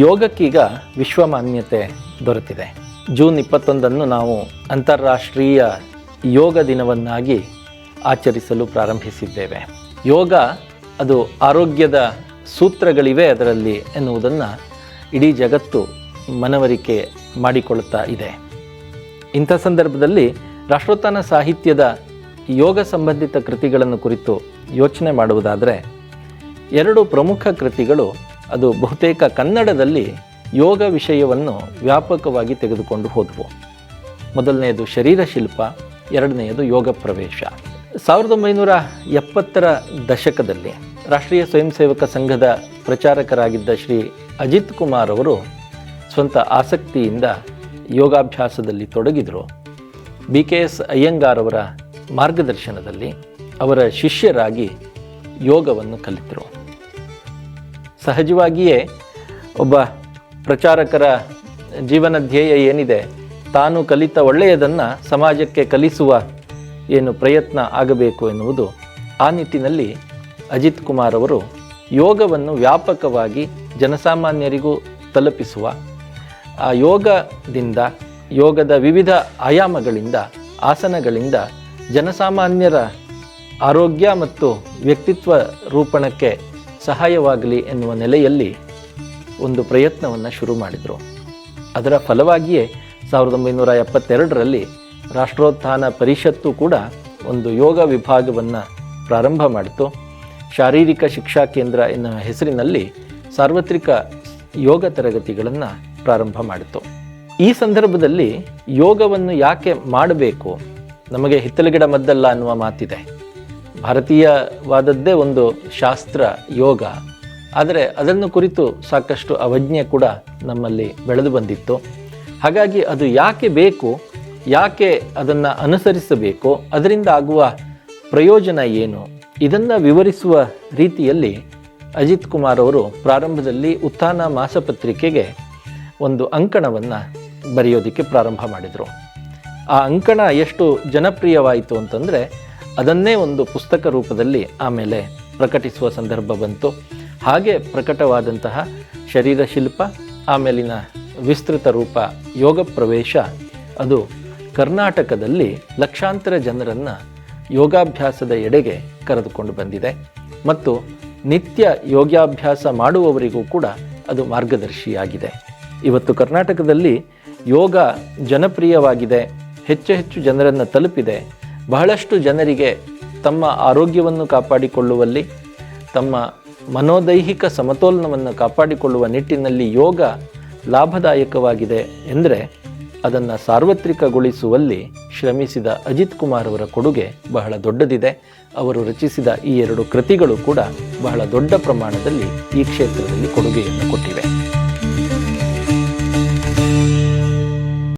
ಯೋಗಕ್ಕೀಗ ವಿಶ್ವ ಮಾನ್ಯತೆ ದೊರೆತಿದೆ. ಜೂನ್ 21 ನಾವು ಅಂತಾರಾಷ್ಟ್ರೀಯ ಯೋಗ ದಿನವನ್ನಾಗಿ ಆಚರಿಸಲು ಪ್ರಾರಂಭಿಸಿದ್ದೇವೆ. ಯೋಗ ಅದು ಆರೋಗ್ಯದ ಸೂತ್ರಗಳಿವೆ ಅದರಲ್ಲಿ ಎನ್ನುವುದನ್ನು ಇಡೀ ಜಗತ್ತು ಮನವರಿಕೆ ಮಾಡಿಕೊಳ್ಳುತ್ತಾ ಇದೆ. ಇಂಥ ಸಂದರ್ಭದಲ್ಲಿ ರಾಷ್ಟ್ರೋತ್ಥಾನ ಸಾಹಿತ್ಯದ ಯೋಗ ಸಂಬಂಧಿತ ಕೃತಿಗಳನ್ನು ಕುರಿತು ಯೋಚನೆ ಮಾಡುವುದಾದರೆ 2 ಪ್ರಮುಖ ಕೃತಿಗಳು ಅದು ಬಹುತೇಕ ಕನ್ನಡದಲ್ಲಿ ಯೋಗ ವಿಷಯವನ್ನು ವ್ಯಾಪಕವಾಗಿ ತೆಗೆದುಕೊಂಡು ಹೋದವು. ಮೊದಲನೆಯದು ಶರೀರ ಶಿಲ್ಪ, ಎರಡನೆಯದು ಯೋಗ ಪ್ರವೇಶ. 1970ರ ದಶಕದಲ್ಲಿ ರಾಷ್ಟ್ರೀಯ ಸ್ವಯಂ ಸೇವಕ ಸಂಘದ ಪ್ರಚಾರಕರಾಗಿದ್ದ ಶ್ರೀ ಅಜಿತ್ ಕುಮಾರ್ ಅವರು ಸ್ವಂತ ಆಸಕ್ತಿಯಿಂದ ಯೋಗಾಭ್ಯಾಸದಲ್ಲಿ ತೊಡಗಿದರು. BKS ಅಯ್ಯಂಗಾರ್ ಅವರ ಮಾರ್ಗದರ್ಶನದಲ್ಲಿ ಅವರ ಶಿಷ್ಯರಾಗಿ ಯೋಗವನ್ನು ಕಲಿತರು. ಸಹಜವಾಗಿಯೇ ಒಬ್ಬ ಪ್ರಚಾರಕರ ಜೀವನ ಧ್ಯೇಯ ಏನಿದೆ, ತಾನು ಕಲಿತ ಒಳ್ಳೆಯದನ್ನು ಸಮಾಜಕ್ಕೆ ಕಲಿಸುವ ಏನು ಪ್ರಯತ್ನ ಆಗಬೇಕು ಎನ್ನುವುದು. ಆ ನಿಟ್ಟಿನಲ್ಲಿ ಅಜಿತ್ ಕುಮಾರ್ ಅವರು ಯೋಗವನ್ನು ವ್ಯಾಪಕವಾಗಿ ಜನಸಾಮಾನ್ಯರಿಗೂ ತಲುಪಿಸುವ, ಆ ಯೋಗದಿಂದ, ಯೋಗದ ವಿವಿಧ ಆಯಾಮಗಳಿಂದ, ಆಸನಗಳಿಂದ ಜನಸಾಮಾನ್ಯರ ಆರೋಗ್ಯ ಮತ್ತು ವ್ಯಕ್ತಿತ್ವ ರೂಪಣಕ್ಕೆ ಸಹಾಯವಾಗಲಿ ಎನ್ನುವ ನೆಲೆಯಲ್ಲಿ ಒಂದು ಪ್ರಯತ್ನವನ್ನು ಶುರು ಮಾಡಿದರು. ಅದರ ಫಲವಾಗಿಯೇ 1972ರಲ್ಲಿ ರಾಷ್ಟ್ರೋತ್ಥಾನ ಪರಿಷತ್ತು ಕೂಡ ಒಂದು ಯೋಗ ವಿಭಾಗವನ್ನು ಪ್ರಾರಂಭ ಮಾಡಿತು. ಶಾರೀರಿಕ ಶಿಕ್ಷಾ ಕೇಂದ್ರ ಎನ್ನುವ ಹೆಸರಿನಲ್ಲಿ ಸಾರ್ವತ್ರಿಕ ಯೋಗ ತರಗತಿಗಳನ್ನು ಪ್ರಾರಂಭ ಮಾಡಿತು. ಈ ಸಂದರ್ಭದಲ್ಲಿ ಯೋಗವನ್ನು ಯಾಕೆ ಮಾಡಬೇಕು, ನಮಗೆ ಹಿತ್ತಲಗಿಡ ಮದ್ದಲ್ಲ ಅನ್ನುವ ಮಾತಿದೆ. ಭಾರತೀಯವಾದದ್ದೇ ಒಂದು ಶಾಸ್ತ್ರ ಯೋಗ, ಆದರೆ ಅದನ್ನು ಕುರಿತು ಸಾಕಷ್ಟು ಅವಜ್ಞೆ ಕೂಡ ನಮ್ಮಲ್ಲಿ ಬೆಳೆದು ಬಂದಿತ್ತು. ಹಾಗಾಗಿ ಅದು ಯಾಕೆ ಬೇಕು, ಯಾಕೆ ಅದನ್ನು ಅನುಸರಿಸಬೇಕು, ಅದರಿಂದ ಆಗುವ ಪ್ರಯೋಜನ ಏನು, ಇದನ್ನು ವಿವರಿಸುವ ರೀತಿಯಲ್ಲಿ ಅಜಿತ್ ಕುಮಾರ್ ಅವರು ಪ್ರಾರಂಭದಲ್ಲಿ ಉತ್ಥಾನ ಮಾಸಪತ್ರಿಕೆಗೆ ಒಂದು ಅಂಕಣವನ್ನು ಬರೆಯೋದಕ್ಕೆ ಪ್ರಾರಂಭ ಮಾಡಿದರು. ಆ ಅಂಕಣ ಎಷ್ಟು ಜನಪ್ರಿಯವಾಯಿತು ಅಂತಂದರೆ ಅದನ್ನೇ ಒಂದು ಪುಸ್ತಕ ರೂಪದಲ್ಲಿ ಆಮೇಲೆ ಪ್ರಕಟಿಸುವ ಸಂದರ್ಭ ಬಂತು. ಹಾಗೆ ಪ್ರಕಟವಾದಂತಹ ಶರೀರ ಶಿಲ್ಪ, ಆಮೇಲಿನ ವಿಸ್ತೃತ ರೂಪ ಯೋಗ ಪ್ರವೇಶ, ಅದು ಕರ್ನಾಟಕದಲ್ಲಿ ಲಕ್ಷಾಂತರ ಜನರನ್ನು ಯೋಗಾಭ್ಯಾಸದ ಎಡೆಗೆ ಕರೆದುಕೊಂಡು ಬಂದಿದೆ ಮತ್ತು ನಿತ್ಯ ಯೋಗಾಭ್ಯಾಸ ಮಾಡುವವರಿಗೂ ಕೂಡ ಅದು ಮಾರ್ಗದರ್ಶಿಯಾಗಿದೆ. ಇವತ್ತು ಕರ್ನಾಟಕದಲ್ಲಿ ಯೋಗ ಜನಪ್ರಿಯವಾಗಿದೆ, ಹೆಚ್ಚು ಹೆಚ್ಚು ಜನರನ್ನು ತಲುಪಿದೆ. ಬಹಳಷ್ಟು ಜನರಿಗೆ ತಮ್ಮ ಆರೋಗ್ಯವನ್ನು ಕಾಪಾಡಿಕೊಳ್ಳುವಲ್ಲಿ, ತಮ್ಮ ಮನೋದೈಹಿಕ ಸಮತೋಲನವನ್ನು ಕಾಪಾಡಿಕೊಳ್ಳುವ ನಿಟ್ಟಿನಲ್ಲಿ ಯೋಗ ಲಾಭದಾಯಕವಾಗಿದೆ ಎಂದರೆ ಅದನ್ನು ಸಾರ್ವತ್ರಿಕಗೊಳಿಸುವಲ್ಲಿ ಶ್ರಮಿಸಿದ ಅಜಿತ್ ಕುಮಾರ್ ಅವರ ಕೊಡುಗೆ ಬಹಳ ದೊಡ್ಡದಿದೆ. ಅವರು ರಚಿಸಿದ ಈ 2 ಕೃತಿಗಳು ಕೂಡ ಬಹಳ ದೊಡ್ಡ ಪ್ರಮಾಣದಲ್ಲಿ ಈ ಕ್ಷೇತ್ರದಲ್ಲಿ ಕೊಡುಗೆಯನ್ನು ಕೊಟ್ಟಿವೆ.